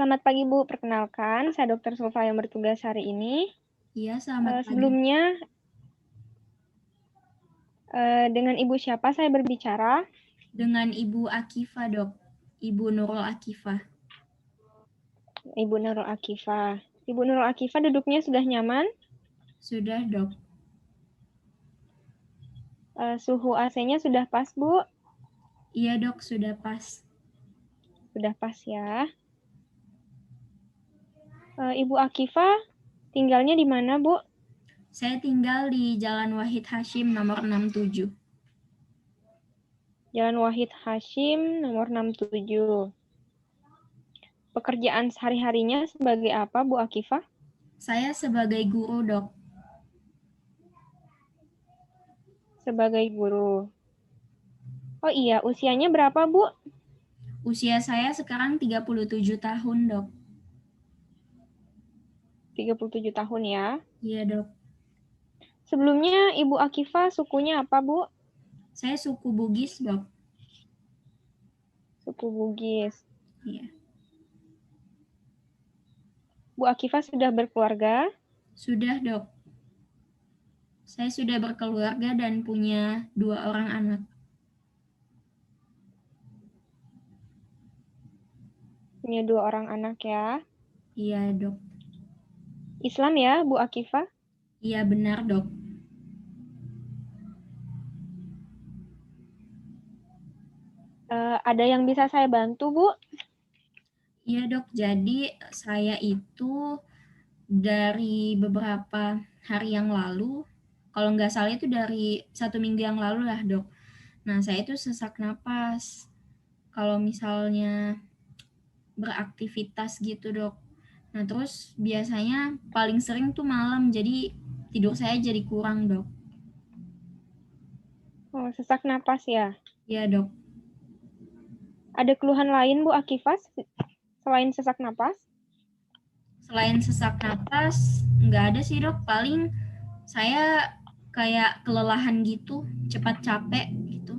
Selamat pagi Bu, perkenalkan saya Dr. Sulfa yang bertugas hari ini. Iya, selamat pagi. Sebelumnya dengan Ibu siapa saya berbicara? Dengan Ibu Akifah, Dok. Ibu Nurul Akifah. Ibu Nurul Akifah. Ibu Nurul Akifah duduknya sudah nyaman? Sudah, Dok. Suhu AC-nya sudah pas Bu? Iya, Dok, sudah pas. Sudah pas ya. Ibu Akifah tinggalnya di mana Bu? Saya tinggal di Jalan Wahid Hashim nomor 67. Jalan Wahid Hashim nomor 67. Pekerjaan sehari-harinya sebagai apa Bu Akifah? Saya sebagai guru, Dok. Sebagai guru. Oh iya, usianya berapa Bu? Usia saya sekarang 37 tahun, Dok. 37 tahun ya. Iya, Dok. Sebelumnya Ibu Akifah sukunya apa Bu? Saya suku Bugis, Dok. Suku Bugis. Iya. Bu Akifah sudah berkeluarga? Sudah, Dok. Saya sudah berkeluarga dan punya 2 orang anak. Punya 2 orang anak ya. Iya, Dok. Islam ya Bu Akifah? Iya, benar, Dok. Ada yang bisa saya bantu Bu? Iya, Dok. Jadi saya itu dari beberapa hari yang lalu, kalau nggak salah itu dari 1 minggu yang lalu lah, Dok. Nah, saya itu sesak napas. Kalau misalnya beraktivitas gitu, Dok. Nah, terus biasanya paling sering tuh malam, jadi tidur saya jadi kurang, Dok. Oh, sesak napas ya. Iya, Dok. Ada keluhan lain Bu Akifah selain sesak napas? Selain sesak napas, nggak ada sih, Dok. Paling saya kayak kelelahan gitu, cepat capek gitu.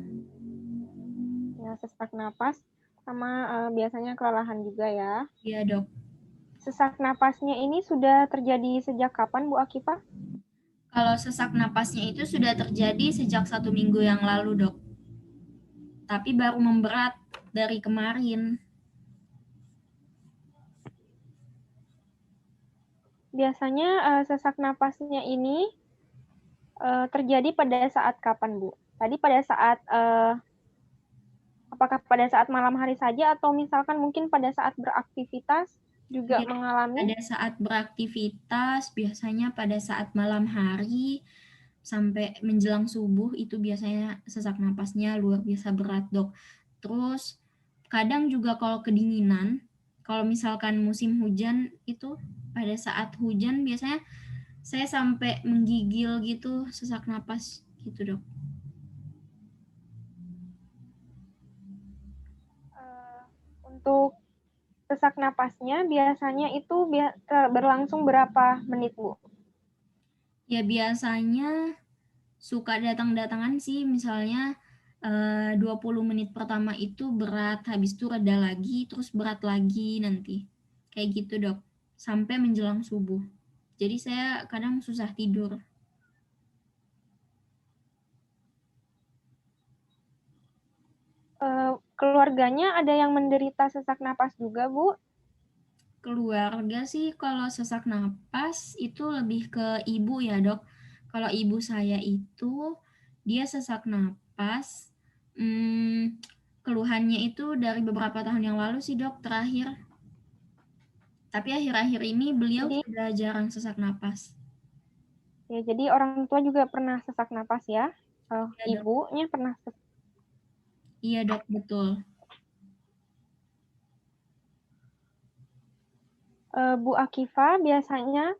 Ya, sesak napas sama biasanya kelelahan juga ya. Iya, Dok. Sesak napasnya ini sudah terjadi sejak kapan Bu Akifah? Kalau sesak napasnya itu sudah terjadi sejak 1 minggu yang lalu, Dok. Tapi baru memberat dari kemarin. Biasanya sesak napasnya ini terjadi pada saat kapan Bu? Tadi pada saat apakah pada saat malam hari saja atau misalkan mungkin pada saat beraktivitas juga Iya, mengalami? pada saat beraktivitas, biasanya pada saat malam hari sampai menjelang subuh itu biasanya sesak napasnya luar biasa berat, Dok. Terus kadang juga kalau kedinginan, kalau misalkan musim hujan itu pada saat hujan biasanya saya sampai menggigil gitu, sesak napas gitu, Dok. Untuk sesak napasnya biasanya itu berlangsung berapa menit, Bu? Ya biasanya suka datang-datangan sih, misalnya 20 menit pertama itu berat, habis itu reda lagi, terus berat lagi nanti. Kayak gitu, Dok. Sampai menjelang subuh. Jadi saya kadang susah tidur. Keluarganya ada yang menderita sesak napas juga, Bu? Keluarga sih kalau sesak napas itu lebih ke ibu ya, Dok. Kalau ibu saya itu dia sesak napas, keluhannya itu dari beberapa tahun yang lalu sih, Dok, terakhir. Tapi akhir-akhir ini beliau Jadi, sudah jarang sesak napas. ya, jadi orang tua juga pernah sesak napas ya? Iya, Dok. Ibunya pernah sesak. Iya, Dok, betul. Bu Akifah biasanya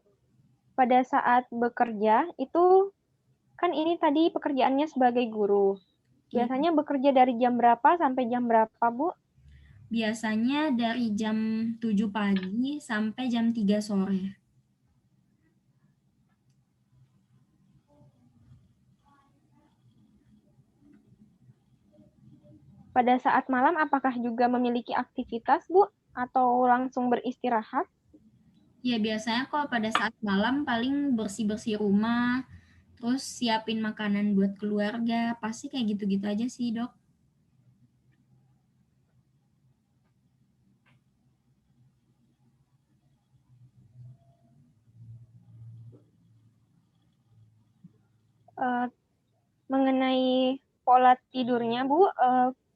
pada saat bekerja itu kan ini tadi pekerjaannya sebagai guru. Iya. Biasanya bekerja dari jam berapa sampai jam berapa, Bu? Biasanya dari jam 7 pagi sampai jam 3 sore. Pada saat malam apakah juga memiliki aktivitas, Bu? atau langsung beristirahat? Ya biasanya kalau pada saat malam paling bersih-bersih rumah, terus siapin makanan buat keluarga, pasti kayak gitu-gitu aja sih, Dok. Eh, mengenai pola tidurnya, Bu,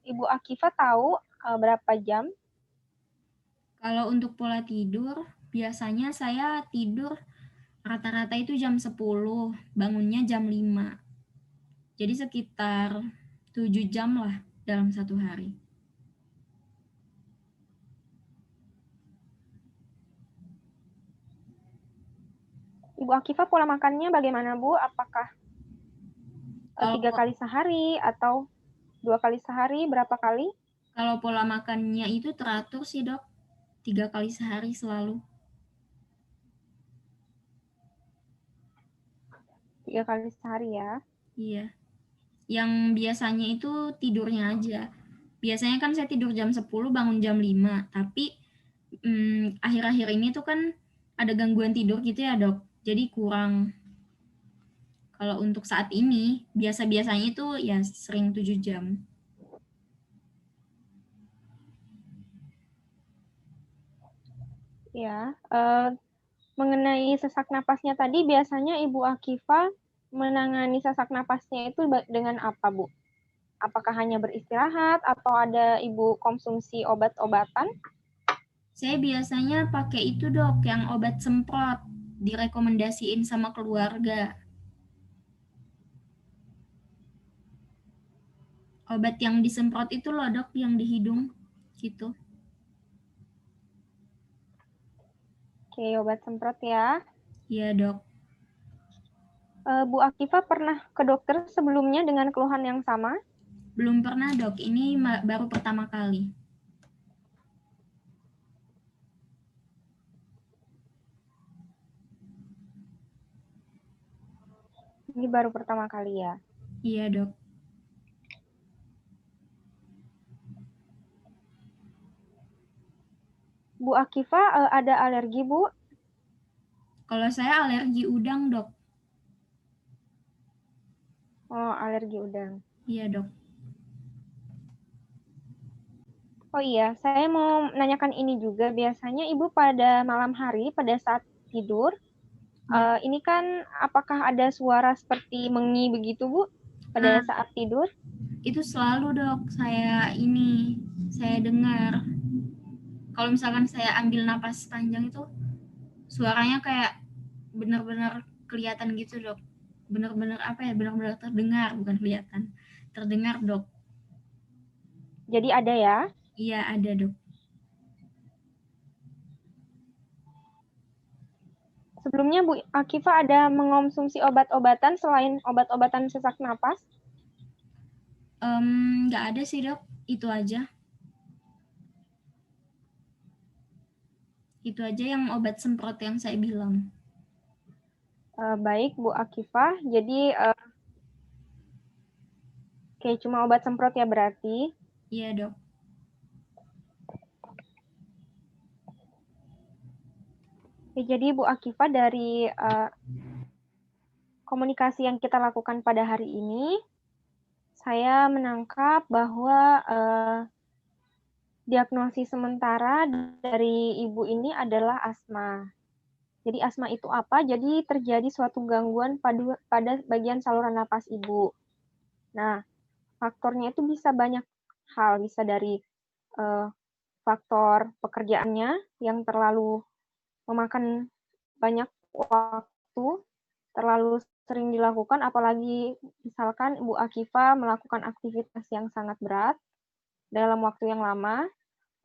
Ibu Akifa tahu berapa jam? Kalau untuk pola tidur, biasanya saya tidur rata-rata itu jam 10, bangunnya jam 5. Jadi sekitar 7 jam lah dalam satu hari. Ibu Akifa pola makannya bagaimana, Bu? Apakah Kalau 3 kali sehari atau 2 kali sehari? Berapa kali? kalau pola makannya itu teratur sih, Dok. 3 kali sehari selalu. 3 kali sehari ya. Iya. Yang biasanya itu tidurnya aja. Biasanya kan saya tidur jam 10, bangun jam 5. Tapi akhir-akhir ini tuh kan ada gangguan tidur gitu ya, Dok. Jadi kurang. Kalau untuk saat ini, biasa-biasanya itu ya sering 7 jam. Ya, mengenai sesak napasnya tadi, biasanya Ibu Akifa menangani sesak napasnya itu dengan apa, Bu? Apakah hanya beristirahat atau ada Ibu konsumsi obat-obatan? Saya biasanya pakai itu, Dok, yang obat semprot. Direkomendasiin sama keluarga. Obat yang disemprot itu loh, Dok, yang di hidung. Gitu. Oke, obat semprot ya. Iya, Dok. Bu Akifa pernah ke dokter sebelumnya dengan keluhan yang sama? Belum pernah, Dok. Ini baru pertama kali. Ini baru pertama kali ya. Iya, Dok. Bu Akifa ada alergi, Bu? Kalau saya alergi udang, Dok. Oh, alergi udang. Iya, Dok. Oh iya, saya mau menanyakan ini juga. Biasanya Ibu pada malam hari, pada saat tidur, Iya. ini kan apakah ada suara seperti mengi begitu, Bu, pada Nah, saat tidur? itu selalu, Dok, saya dengar. Kalau misalkan saya ambil napas panjang itu suaranya kayak benar-benar kelihatan gitu, Dok. Benar-benar apa ya? Benar-benar terdengar, bukan kelihatan. Terdengar, Dok. Jadi ada ya. Iya, ada, Dok. Sebelumnya Bu Akifa ada mengonsumsi obat-obatan selain obat-obatan sesak napas? Nggak ada sih, Dok. Itu aja. Itu aja yang obat semprot yang saya bilang. Baik, Bu Akifa. Jadi, kayak cuma obat semprot ya berarti. Iya, Dok. Jadi Bu Akifa dari komunikasi yang kita lakukan pada hari ini, saya menangkap bahwa diagnosis sementara dari ibu ini adalah asma. Jadi asma itu apa? Jadi terjadi suatu gangguan pada bagian saluran napas ibu. Nah, faktornya itu bisa banyak hal, bisa dari faktor pekerjaannya yang terlalu memakan banyak waktu, terlalu sering dilakukan, apalagi misalkan Ibu Akifa melakukan aktivitas yang sangat berat dalam waktu yang lama.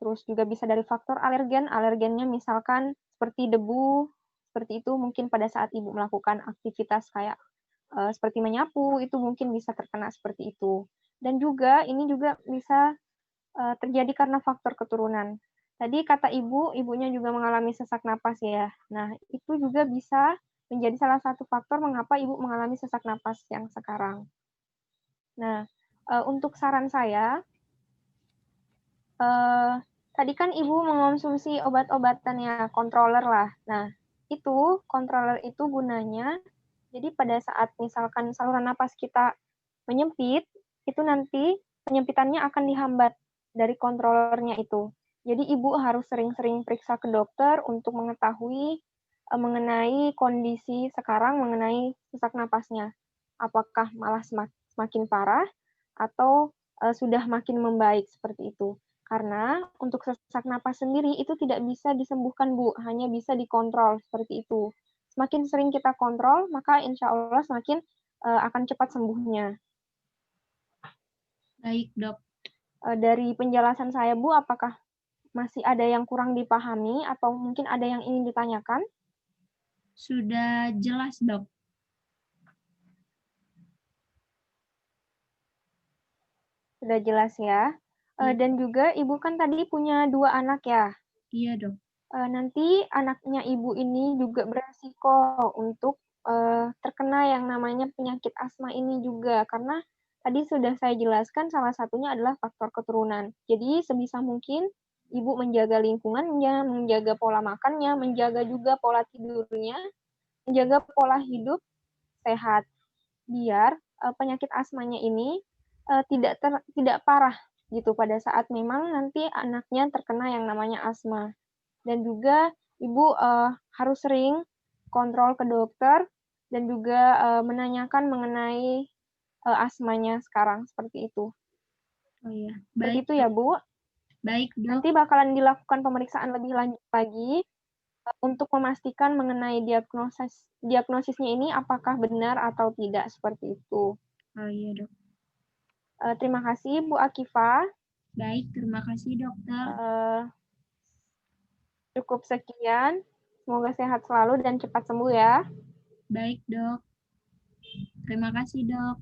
Terus juga bisa dari faktor alergen, alergennya misalkan seperti debu, seperti itu mungkin pada saat Ibu melakukan aktivitas kayak seperti menyapu, itu mungkin bisa terkena seperti itu. Dan juga ini juga bisa terjadi karena faktor keturunan. Tadi kata ibu, ibunya juga mengalami sesak napas ya. Nah, itu juga bisa menjadi salah satu faktor mengapa ibu mengalami sesak napas yang sekarang. Nah, untuk saran saya, tadi kan Ibu mengonsumsi obat-obatannya, controller lah. Nah, itu controller itu gunanya, jadi pada saat misalkan saluran napas kita menyempit, itu nanti penyempitannya akan dihambat dari controllernya itu. Jadi Ibu harus sering-sering periksa ke dokter untuk mengetahui mengenai kondisi sekarang mengenai sesak napasnya. Apakah malah semakin parah atau sudah makin membaik seperti itu. Karena untuk sesak napas sendiri itu tidak bisa disembuhkan, Bu, hanya bisa dikontrol seperti itu. Semakin sering kita kontrol, maka insya Allah semakin akan cepat sembuhnya. Baik, Dok. Dari penjelasan saya, Bu, apakah masih ada yang kurang dipahami atau mungkin ada yang ingin ditanyakan? Sudah jelas, Dok. Sudah jelas ya. Iya. Dan juga Ibu kan tadi punya 2 anak ya. Iya, Dok. Nanti anaknya Ibu ini juga beresiko untuk terkena yang namanya penyakit asma ini juga, karena tadi sudah saya jelaskan salah satunya adalah faktor keturunan. Jadi sebisa mungkin Ibu menjaga lingkungannya, menjaga pola makannya, menjaga juga pola tidurnya, menjaga pola hidup sehat, biar penyakit asmanya ini tidak parah gitu pada saat memang nanti anaknya terkena yang namanya asma. Dan juga Ibu harus sering kontrol ke dokter dan juga menanyakan mengenai asmanya sekarang seperti itu. Oh iya, Seperti baik, itu Dok. ya, Bu. Baik, Dok. Nanti bakalan dilakukan pemeriksaan lebih lanjut lagi untuk memastikan mengenai diagnosisnya ini apakah benar atau tidak seperti itu. Oh iya, Dok. Terima kasih Bu Akifa. Baik, terima kasih, Dokter. Cukup sekian. Semoga sehat selalu dan cepat sembuh ya. Baik, Dok. Terima kasih, Dok.